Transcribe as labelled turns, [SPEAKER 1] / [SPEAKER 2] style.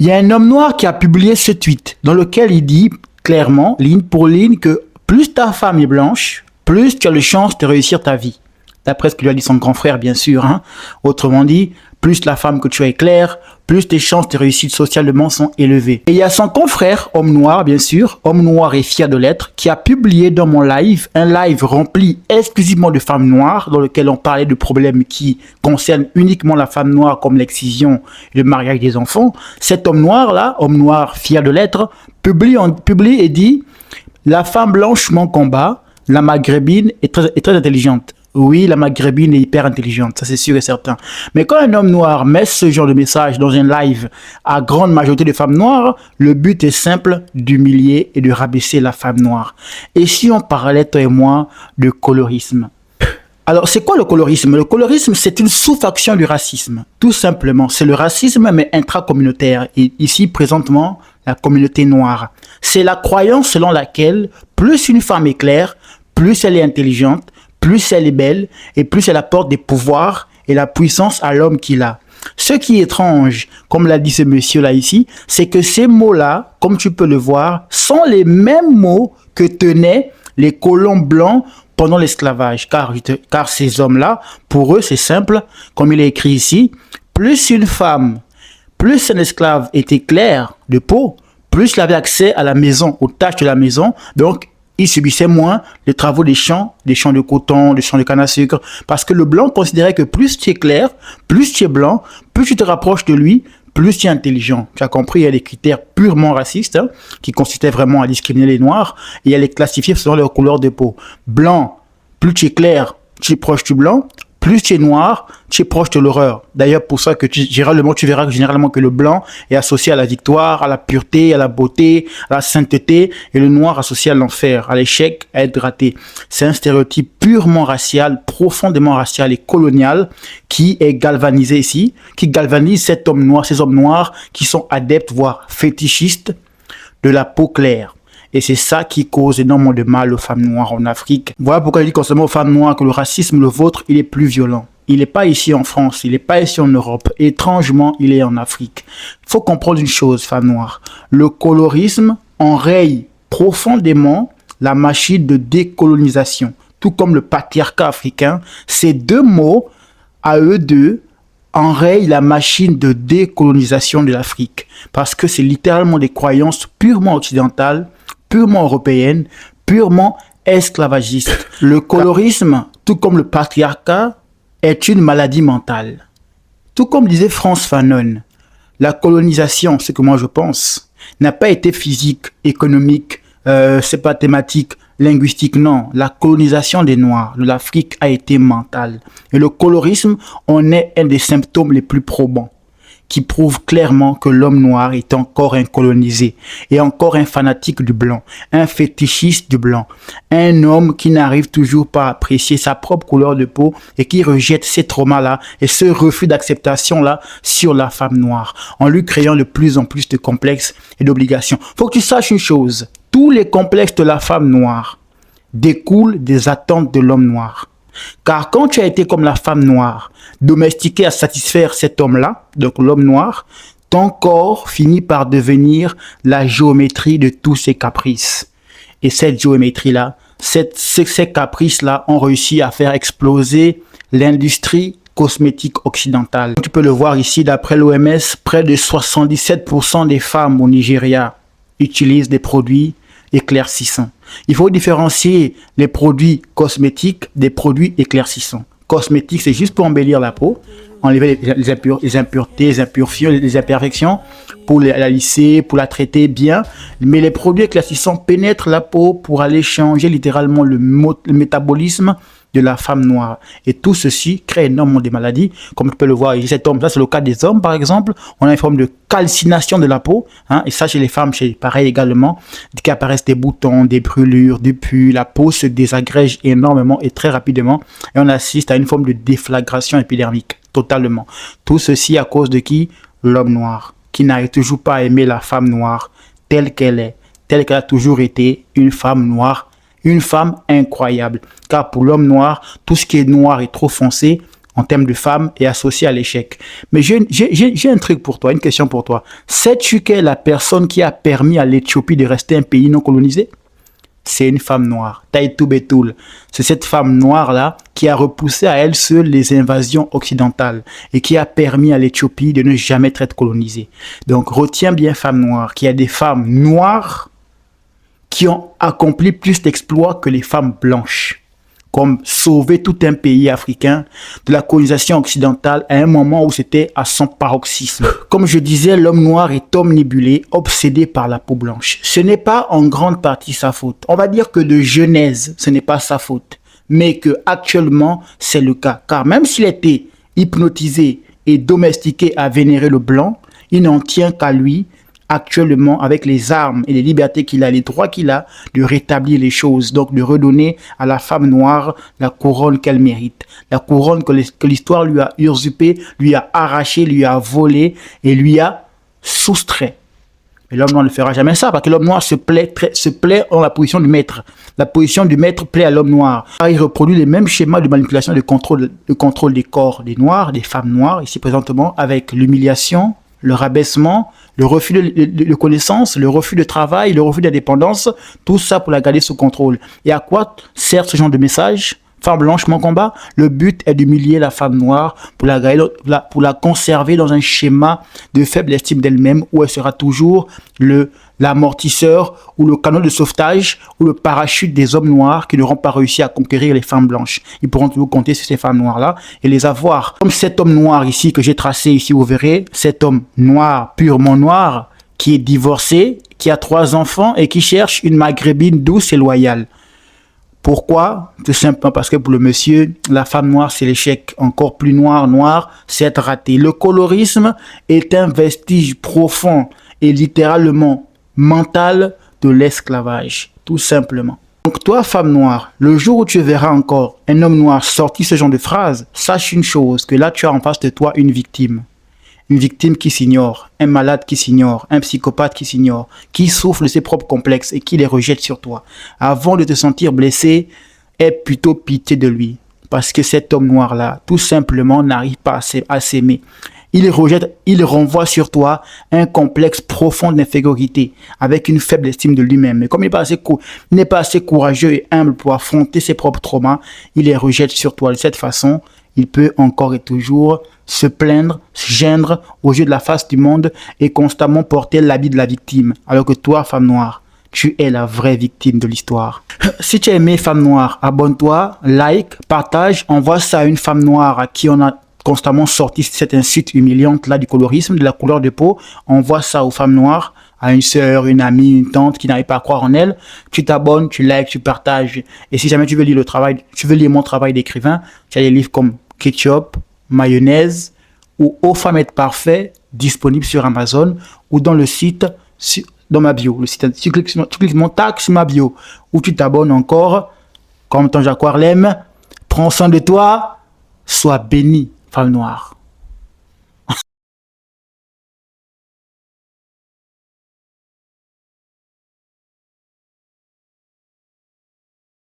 [SPEAKER 1] Il y a un homme noir qui a publié ce tweet dans lequel il dit clairement, ligne pour ligne, que plus ta femme est blanche, plus tu as de chances de réussir ta vie. D'après ce que lui a dit son grand frère, bien sûr. Hein. Autrement dit, plus la femme que tu as est claire, plus tes chances de réussite socialement sont élevées. Et il y a son confrère, homme noir, bien sûr, homme noir et fier de l'être, qui a publié dans mon live, un live rempli exclusivement de femmes noires, dans lequel on parlait de problèmes qui concernent uniquement la femme noire, comme l'excision et le mariage des enfants. Cet homme noir-là, homme noir fier de l'être, publie et dit « La femme blanche, mon combat, la maghrébine est très intelligente. » Oui, la maghrébine est hyper intelligente, ça c'est sûr et certain. Mais quand un homme noir met ce genre de message dans un live à grande majorité de femmes noires, le but est simple, d'humilier et de rabaisser la femme noire. Et si on parlait, toi et moi, de colorisme? Alors, c'est quoi le colorisme? Le colorisme, c'est une sous-faction du racisme. Tout simplement, c'est le racisme, mais intracommunautaire. Et ici, présentement, la communauté noire. C'est la croyance selon laquelle plus une femme est claire, plus elle est intelligente, plus elle est belle et plus elle apporte des pouvoirs et la puissance à l'homme qu'il a. Ce qui est étrange, comme l'a dit ce monsieur-là ici, c'est que ces mots-là, comme tu peux le voir, sont les mêmes mots que tenaient les colons blancs pendant l'esclavage. Car ces hommes-là, pour eux, c'est simple, comme il est écrit ici, plus une femme, plus un esclave était clair de peau, plus il avait accès à la maison, aux tâches de la maison, donc il subissait moins les travaux des champs de coton, des champs de canne à sucre, parce que le blanc considérait que plus tu es clair, plus tu es blanc, plus tu te rapproches de lui, plus tu es intelligent. Tu as compris, il y a des critères purement racistes hein, qui consistaient vraiment à discriminer les noirs et à les classifier selon leur couleur de peau. Blanc, plus tu es clair, tu es proche du blanc, plus tu es noir, tu es proche de l'horreur. D'ailleurs, pour ça que généralement, tu verras généralement que le blanc est associé à la victoire, à la pureté, à la beauté, à la sainteté, et le noir associé à l'enfer, à l'échec, à être raté. C'est un stéréotype purement racial, profondément racial et colonial, qui est galvanisé ici, qui galvanise cet homme noir, ces hommes noirs qui sont adeptes, voire fétichistes, de la peau claire. Et c'est ça qui cause énormément de mal aux femmes noires en Afrique. Voilà pourquoi je dis concernant aux femmes noires que le racisme, le vôtre, il est plus violent. Il n'est pas ici en France, il n'est pas ici en Europe. Étrangement, il est en Afrique. Il faut comprendre une chose, femmes noires. Le colorisme enraye profondément la machine de décolonisation. Tout comme le patriarcat africain, ces deux mots, à eux deux, enraye la machine de décolonisation de l'Afrique. Parce que c'est littéralement des croyances purement occidentales, purement européenne, purement esclavagiste. Le colorisme, tout comme le patriarcat, est une maladie mentale. Tout comme disait Frantz Fanon, la colonisation, c'est que moi je pense, n'a pas été physique, économique, c'est pas thématique, linguistique, non. La colonisation des Noirs de l'Afrique a été mentale. Et le colorisme en est un des symptômes les plus probants, qui prouve clairement que l'homme noir est encore un colonisé et encore un fanatique du blanc, un fétichiste du blanc, un homme qui n'arrive toujours pas à apprécier sa propre couleur de peau et qui rejette ces traumas-là et ce refus d'acceptation-là sur la femme noire, en lui créant de plus en plus de complexes et d'obligations. Faut que tu saches une chose, tous les complexes de la femme noire découlent des attentes de l'homme noir. Car quand tu as été comme la femme noire, domestiquée à satisfaire cet homme-là, donc l'homme noir, ton corps finit par devenir la géométrie de tous ses caprices. Et cette géométrie-là, ces caprices-là ont réussi à faire exploser l'industrie cosmétique occidentale. Tu peux le voir ici, d'après l'OMS, près de 77% des femmes au Nigeria utilisent des produits éclaircissants. Il faut différencier les produits cosmétiques des produits éclaircissants. Cosmétiques, c'est juste pour embellir la peau, enlever les impuretés, les imperfections, les imperfections, pour la lisser, pour la traiter bien. Mais les produits éclaircissants pénètrent la peau pour aller changer littéralement le métabolisme de la femme noire. Et tout ceci crée énormément de maladies. Comme tu peux le voir ici, cet homme, ça c'est le cas des hommes par exemple. On a une forme de calcination de la peau. Hein, et ça chez les femmes, c'est pareil également. Qui apparaissent des boutons, des brûlures, des pus. La peau se désagrège énormément et très rapidement. Et on assiste à une forme de déflagration épidermique. Totalement. Tout ceci à cause de qui? L'homme noir. Qui n'arrive toujours pas à aimer la femme noire telle qu'elle est. Telle qu'elle a toujours été, une femme noire. Une femme incroyable. Car pour l'homme noir, tout ce qui est noir et trop foncé, en termes de femme est associée à l'échec. Mais j'ai un truc pour toi, une question pour toi. Sais-tu quelle est la personne qui a permis à l'Éthiopie de rester un pays non colonisé? C'est une femme noire, Taïtou Betoul. C'est cette femme noire-là qui a repoussé à elle seule les invasions occidentales et qui a permis à l'Éthiopie de ne jamais être colonisée. Donc retiens bien femme noire, qu'il y a des femmes noires qui ont accompli plus d'exploits que les femmes blanches, comme sauver tout un pays africain de la colonisation occidentale à un moment où c'était à son paroxysme. Comme je disais, l'homme noir est omnibulé, obsédé par la peau blanche. Ce n'est pas en grande partie sa faute. On va dire que de genèse, ce n'est pas sa faute, mais que actuellement c'est le cas. Car même s'il était hypnotisé et domestiqué à vénérer le blanc, il n'en tient qu'à lui, actuellement, avec les armes et les libertés qu'il a, les droits qu'il a, de rétablir les choses, donc de redonner à la femme noire la couronne qu'elle mérite, la couronne que l'histoire lui a usurpée, lui a arrachée, lui a volée et lui a soustrait. Et l'homme noir ne fera jamais ça, parce que l'homme noir se plaît en la position du maître. La position du maître plaît à l'homme noir. Il reproduit les mêmes schémas de manipulation et de contrôle des corps des noirs, des femmes noires, ici présentement, avec l'humiliation, le rabaissement, le refus de connaissance, le refus de travail, le refus d'indépendance, tout ça pour la garder sous contrôle. Et à quoi sert ce genre de message? Femme blanche, mon combat. Le but est d'humilier la femme noire pour la conserver dans un schéma de faible estime d'elle-même où elle sera toujours l'amortisseur ou le canot de sauvetage ou le parachute des hommes noirs qui n'auront pas réussi à conquérir les femmes blanches. Ils pourront toujours compter sur ces femmes noires-là et les avoir. Comme cet homme noir ici que j'ai tracé ici, vous verrez, cet homme noir, purement noir, qui est divorcé, qui a 3 enfants et qui cherche une maghrébine douce et loyale. Pourquoi? Tout simplement parce que pour le monsieur, la femme noire, c'est l'échec. Encore plus noir, c'est être raté. Le colorisme est un vestige profond et littéralement mental de l'esclavage, tout simplement. Donc toi, femme noire, le jour où tu verras encore un homme noir sortir ce genre de phrase, sache une chose, que là, tu as en face de toi une victime. Une victime qui s'ignore, un malade qui s'ignore, un psychopathe qui s'ignore, qui souffre de ses propres complexes et qui les rejette sur toi. Avant de te sentir blessé, aie plutôt pitié de lui. Parce que cet homme noir-là, tout simplement, n'arrive pas à s'aimer. Il renvoie sur toi un complexe profond d'infériorité, avec une faible estime de lui-même. Mais comme il n'est pas assez courageux et humble pour affronter ses propres traumas, il les rejette sur toi. De cette façon, il peut encore et toujours se plaindre, se geindre aux yeux de la face du monde et constamment porter l'habit de la victime. Alors que toi, femme noire, tu es la vraie victime de l'histoire. Si tu as aimé Femme Noire, abonne-toi, like, partage, envoie ça à une femme noire à qui on a constamment sorti cette insulte humiliante là du colorisme, de la couleur de peau. Envoie ça aux femmes noires, à une sœur, une amie, une tante qui n'arrive pas à croire en elle. Tu t'abonnes, tu likes, tu partages. Et si jamais tu veux lire mon travail d'écrivain, tu as des livres comme Ketchup, Mayonnaise ou Aux femmes être parfait, disponible sur Amazon ou dans le site, dans ma bio. Le site, tu cliques sur ma bio, où tu t'abonnes encore, comme ton Jacques Harlem. Prends soin de toi, sois béni, femme noire.